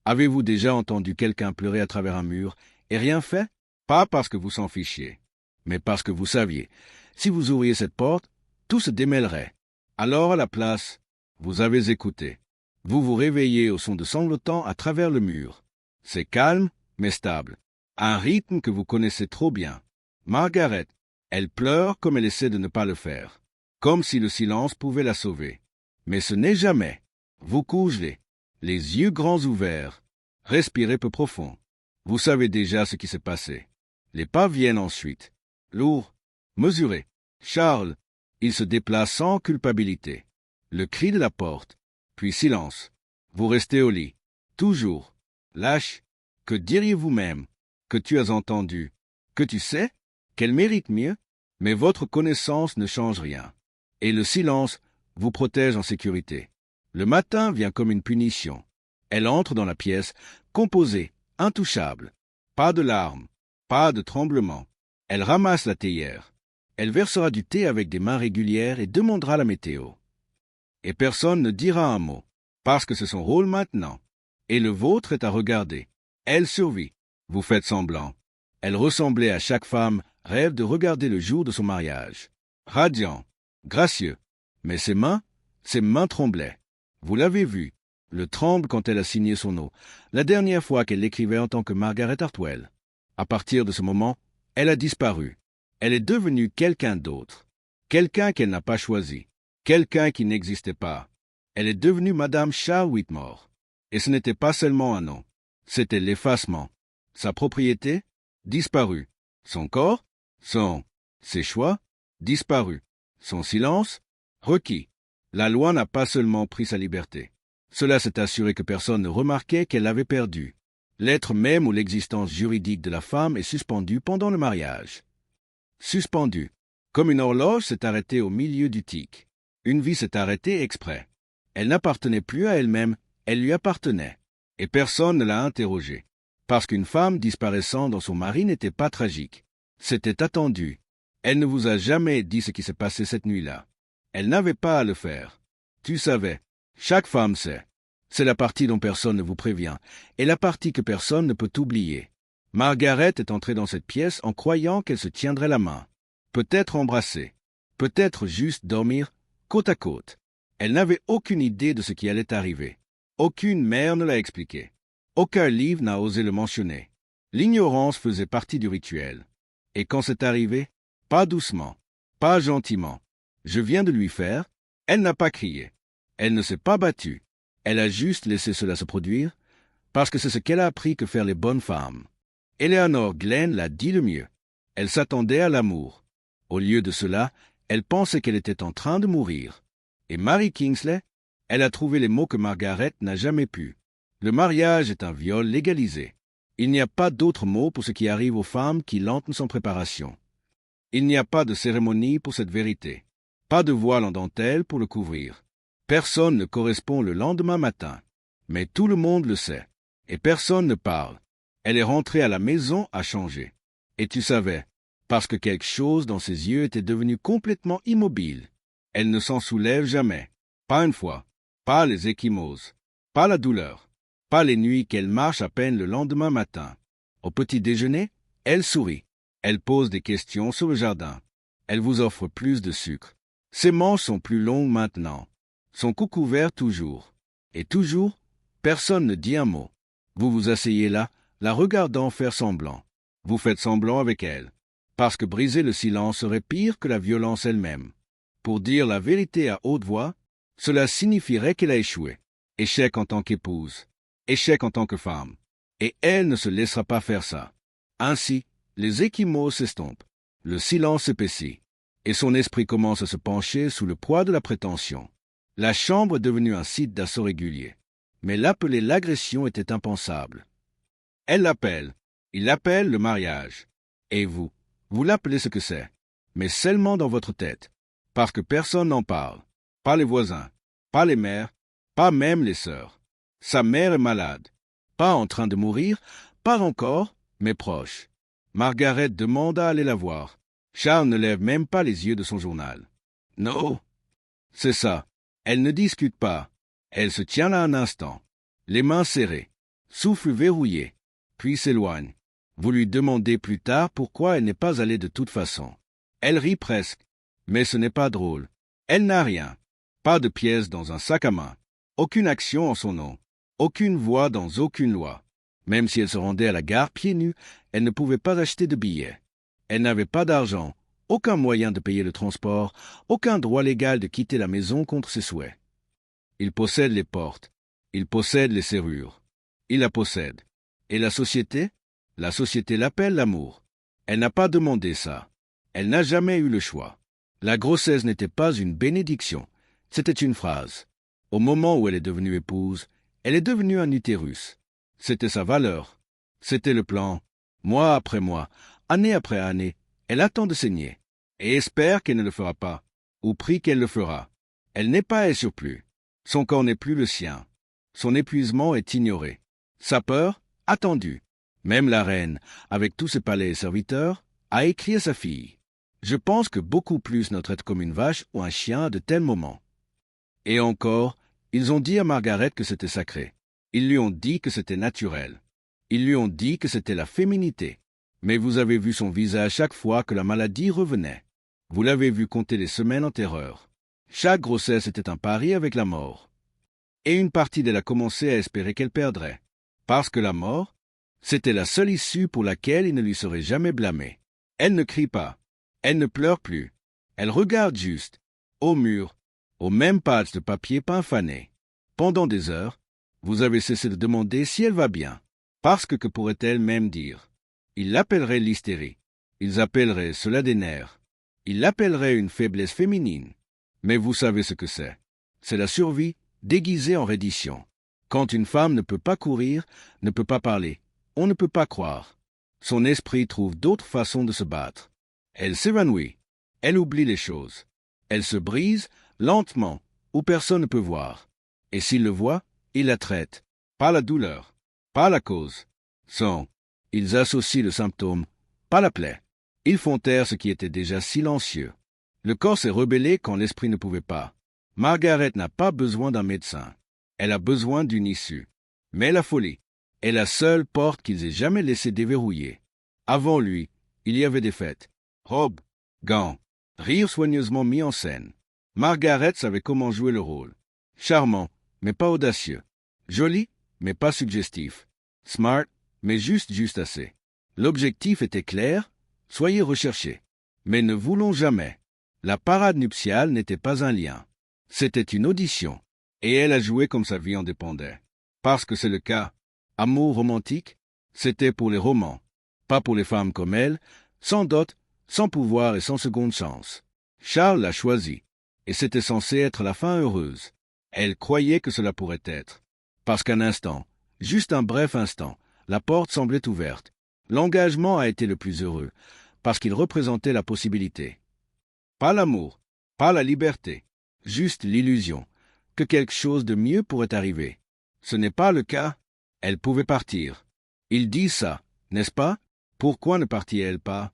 Avez-vous déjà entendu quelqu'un pleurer à travers un mur et rien fait? Pas parce que vous s'en fichiez, mais parce que vous saviez. Si vous ouvriez cette porte, tout se démêlerait. Alors, à la place, vous avez écouté. Vous vous réveillez au son de sanglotants à travers le mur. C'est calme, mais stable. Un rythme que vous connaissez trop bien. Margaret, elle pleure comme elle essaie de ne pas le faire. Comme si le silence pouvait la sauver. Mais ce n'est jamais. Vous couchez, les yeux grands ouverts. Respirez peu profond. Vous savez déjà ce qui s'est passé. Les pas viennent ensuite. Lourds, mesurés. Charles, il se déplace sans culpabilité. Le cri de la porte, puis silence. Vous restez au lit. Toujours. Lâche. Que diriez-vous même? Que tu as entendu? Que tu sais? Qu'elle mérite mieux? Mais votre connaissance ne change rien. Et le silence vous protège en sécurité. Le matin vient comme une punition. Elle entre dans la pièce, composée, intouchable. Pas de larmes, pas de tremblements. Elle ramasse la théière. Elle versera du thé avec des mains régulières et demandera la météo. Et personne ne dira un mot, parce que c'est son rôle maintenant. Et le vôtre est à regarder. Elle survit. Vous faites semblant. Elle ressemblait à chaque femme, rêve de regarder le jour de son mariage. Radiant, gracieux. Mais ses mains tremblaient. Vous l'avez vu. Le tremble quand elle a signé son nom, la dernière fois qu'elle l'écrivait en tant que Margaret Hartwell. À partir de ce moment, elle a disparu. Elle est devenue quelqu'un d'autre. Quelqu'un qu'elle n'a pas choisi. Quelqu'un qui n'existait pas. Elle est devenue Madame Charles Whitmore. Et ce n'était pas seulement un nom. C'était l'effacement. Sa propriété, disparue. Son corps, ses choix, disparus. Son silence, requis. La loi n'a pas seulement pris sa liberté. Cela s'est assuré que personne ne remarquait qu'elle l'avait perdue. L'être même ou l'existence juridique de la femme est suspendue pendant le mariage. Suspendue. Comme une horloge s'est arrêtée au milieu du tic. Une vie s'est arrêtée exprès. Elle n'appartenait plus à elle-même, elle lui appartenait. Et personne ne l'a interrogée. Parce qu'une femme disparaissant dans son mari n'était pas tragique. C'était attendu. Elle ne vous a jamais dit ce qui s'est passé cette nuit-là. Elle n'avait pas à le faire. Tu savais. Chaque femme sait. C'est la partie dont personne ne vous prévient, et la partie que personne ne peut oublier. Margaret est entrée dans cette pièce en croyant qu'elle se tiendrait la main. Peut-être embrasser. Peut-être juste dormir côte à côte. Elle n'avait aucune idée de ce qui allait arriver. Aucune mère ne l'a expliqué. Aucun livre n'a osé le mentionner. L'ignorance faisait partie du rituel. Et quand c'est arrivé, pas doucement, pas gentiment. Je viens de lui faire. Elle n'a pas crié. Elle ne s'est pas battue. Elle a juste laissé cela se produire, parce que c'est ce qu'elle a appris que faire les bonnes femmes. Eleanor Glenn l'a dit le mieux. Elle s'attendait à l'amour. Au lieu de cela, elle pensait qu'elle était en train de mourir. Et Mary Kingsley, elle a trouvé les mots que Margaret n'a jamais pu. Le mariage est un viol légalisé. Il n'y a pas d'autre mot pour ce qui arrive aux femmes qui l'entrent sans préparation. Il n'y a pas de cérémonie pour cette vérité. Pas de voile en dentelle pour le couvrir. Personne ne correspond le lendemain matin. Mais tout le monde le sait. Et personne ne parle. Elle est rentrée à la maison à changer. Et tu savais, parce que quelque chose dans ses yeux était devenu complètement immobile. Elle ne s'en soulève jamais. Pas une fois. Pas les ecchymoses. Pas la douleur. Pas les nuits qu'elle marche à peine le lendemain matin. Au petit déjeuner, elle sourit. Elle pose des questions sur le jardin. Elle vous offre plus de sucre. Ses manches sont plus longues maintenant. Son cou couvert toujours. Et toujours, personne ne dit un mot. Vous vous asseyez là, la regardant faire semblant. Vous faites semblant avec elle. Parce que briser le silence serait pire que la violence elle-même. Pour dire la vérité à haute voix, cela signifierait qu'elle a échoué. Échec en tant qu'épouse. Échec en tant que femme. Et elle ne se laissera pas faire ça. Ainsi, les ecchymoses s'estompent. Le silence s'épaissit. Et son esprit commence à se pencher sous le poids de la prétention. La chambre est devenue un site d'assaut régulier. Mais l'appeler l'agression était impensable. Elle l'appelle. Il l'appelle le mariage. Et vous l'appelez ce que c'est. Mais seulement dans votre tête. Parce que personne n'en parle. Pas les voisins. Pas les mères. Pas même les sœurs. Sa mère est malade. Pas en train de mourir. Pas encore, mais proche. Margaret demande à aller la voir. Charles ne lève même pas les yeux de son journal. Non. C'est ça. Elle ne discute pas. Elle se tient là un instant, les mains serrées. souffle verrouillé, puis s'éloigne. Vous lui demandez plus tard pourquoi elle n'est pas allée de toute façon. Elle rit presque, mais ce n'est pas drôle. Elle n'a rien. Pas de pièces dans un sac à main. Aucune action en son nom. Aucune voix dans aucune loi. Même si elle se rendait à la gare pieds nus, elle ne pouvait pas acheter de billets. Elle n'avait pas d'argent, aucun moyen de payer le transport, aucun droit légal de quitter la maison contre ses souhaits. Il possède les portes. Il possède les serrures. Il la possède. Et la société? La société l'appelle l'amour. Elle n'a pas demandé ça. Elle n'a jamais eu le choix. La grossesse n'était pas une bénédiction, c'était une phrase. Au moment où elle est devenue épouse, elle est devenue un utérus. C'était sa valeur. C'était le plan. Mois après mois, année après année, elle attend de saigner. Et espère qu'elle ne le fera pas, ou prie qu'elle le fera. Elle n'est pas un surplus. Son corps n'est plus le sien. Son épuisement est ignoré. Sa peur, attendue. Même la reine, avec tous ses palais et serviteurs, a écrit à sa fille. Je pense que beaucoup plus notre être comme une vache ou un chien à de tels moments. Et encore, ils ont dit à Margaret que c'était sacré. Ils lui ont dit que c'était naturel. Ils lui ont dit que c'était la féminité. Mais vous avez vu son visage chaque fois que la maladie revenait. Vous l'avez vu compter les semaines en terreur. Chaque grossesse était un pari avec la mort. Et une partie d'elle a commencé à espérer qu'elle perdrait. Parce que la mort, c'était la seule issue pour laquelle il ne lui serait jamais blâmé. Elle ne crie pas. Elle ne pleure plus. Elle regarde juste, au mur, aux mêmes pages de papier peint fané. Pendant des heures, vous avez cessé de demander si elle va bien. Parce que pourrait-elle même dire? Ils l'appelleraient l'hystérie. Ils appelleraient cela des nerfs. Ils l'appelleraient une faiblesse féminine. Mais vous savez ce que c'est. C'est la survie déguisée en reddition. Quand une femme ne peut pas courir, ne peut pas parler, on ne peut pas croire. Son esprit trouve d'autres façons de se battre. Elle s'évanouit. Elle oublie les choses. Elle se brise, lentement, où personne ne peut voir. Et s'il le voit, il la traite. Pas la douleur, pas la cause. Ils associent le symptôme, pas la plaie. Ils font taire ce qui était déjà silencieux. Le corps s'est rebellé quand l'esprit ne pouvait pas. Margaret n'a pas besoin d'un médecin. Elle a besoin d'une issue. Mais la folie est la seule porte qu'ils aient jamais laissé déverrouiller. Avant lui, il y avait des fêtes. Robes, gants, rires soigneusement mis en scène. Margaret savait comment jouer le rôle. Charmant, mais pas audacieux. Joli, mais pas suggestif. Smart, mais juste assez. L'objectif était clair, soyez recherchés. Mais ne voulons jamais. La parade nuptiale n'était pas un lien. C'était une audition. Et elle a joué comme sa vie en dépendait. Parce que c'est le cas. Amour romantique, c'était pour les romans. Pas pour les femmes comme elle, sans dot, sans pouvoir et sans seconde chance. Charles l'a choisi. Et c'était censé être la fin heureuse. Elle croyait que cela pourrait être. Parce qu'un instant, juste un bref instant, la porte semblait ouverte. L'engagement a été le plus heureux, parce qu'il représentait la possibilité. Pas l'amour, pas la liberté, juste l'illusion, que quelque chose de mieux pourrait arriver. Ce n'est pas le cas. Elle pouvait partir. Il dit ça, n'est-ce pas? Pourquoi ne partirait-elle pas?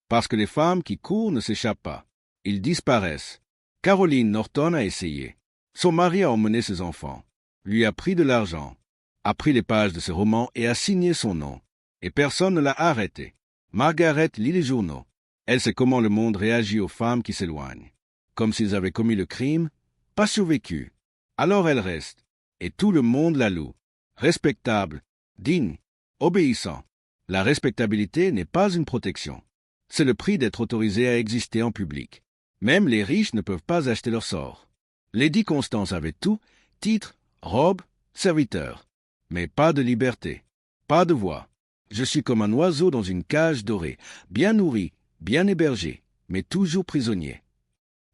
Parce que les femmes qui courent ne s'échappent pas. Ils disparaissent. Caroline Norton a essayé. Son mari a emmené ses enfants, lui a pris de l'argent, a pris les pages de ses romans et a signé son nom. Et personne ne l'a arrêté. Margaret lit les journaux. Elle sait comment le monde réagit aux femmes qui s'éloignent. Comme s'ils avaient commis le crime, pas survécu. Alors elle reste, et tout le monde la loue. Respectable, digne, obéissant. La respectabilité n'est pas une protection. C'est le prix d'être autorisé à exister en public. Même les riches ne peuvent pas acheter leur sort. Lady Constance avait tout, titre, robe, serviteur. Mais pas de liberté, pas de voix. Je suis comme un oiseau dans une cage dorée, bien nourri, bien hébergé, mais toujours prisonnier.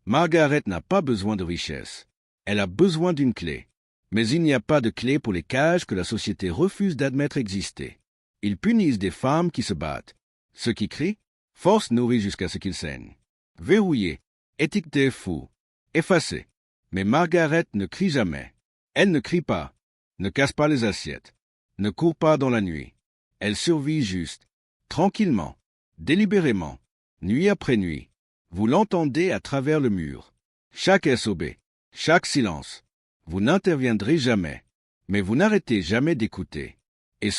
Margaret n'a pas besoin de richesse. Elle a besoin d'une clé. Mais il n'y a pas de clé pour les cages que la société refuse d'admettre exister. Ils punissent des femmes qui se battent. Ceux qui crient, force nourrie jusqu'à ce qu'ils saignent. Verrouillés, étiquetés fous, effacés. Mais Margaret ne crie jamais. Elle ne crie pas, ne casse pas les assiettes, ne court pas dans la nuit. Elle survit juste, tranquillement, délibérément, nuit après nuit. Vous l'entendez à travers le mur. Chaque SOB, chaque silence. Vous n'interviendrez jamais, mais vous n'arrêtez jamais d'écouter. Et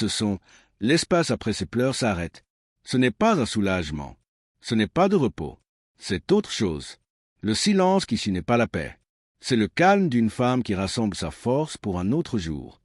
l'espace après ses pleurs s'arrête. Ce n'est pas un soulagement. Ce n'est pas de repos. C'est autre chose. Le silence qui n'est pas la paix. C'est le calme d'une femme qui rassemble sa force pour un autre jour.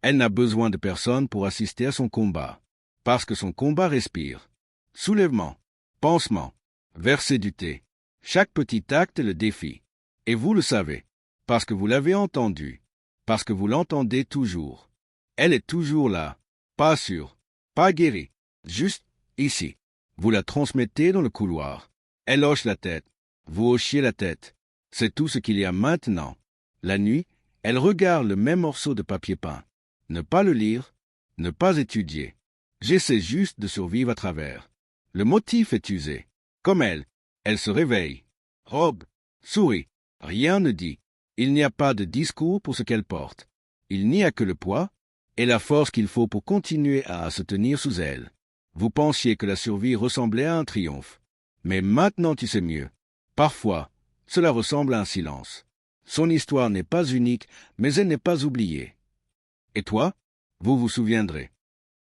Elle n'a besoin de personne pour assister à son combat, parce que son combat respire. Soulèvement, pansement, verser du thé. Chaque petit acte le défie. Et vous le savez, parce que vous l'avez entendu, parce que vous l'entendez toujours. Elle est toujours là, pas sûre, pas guérie, juste ici. Vous la transmettez dans le couloir. Elle hoche la tête, vous hochez la tête. C'est tout ce qu'il y a maintenant. La nuit, elle regarde le même morceau de papier peint. Ne pas le lire, ne pas étudier. J'essaie juste de survivre à travers. Le motif est usé. Comme elle se réveille. Robe, sourit, rien ne dit. Il n'y a pas de discours pour ce qu'elle porte. Il n'y a que le poids et la force qu'il faut pour continuer à se tenir sous elle. Vous pensiez que la survie ressemblait à un triomphe. Mais maintenant tu sais mieux. Parfois, cela ressemble à un silence. Son histoire n'est pas unique, mais elle n'est pas oubliée. Et toi, vous vous souviendrez.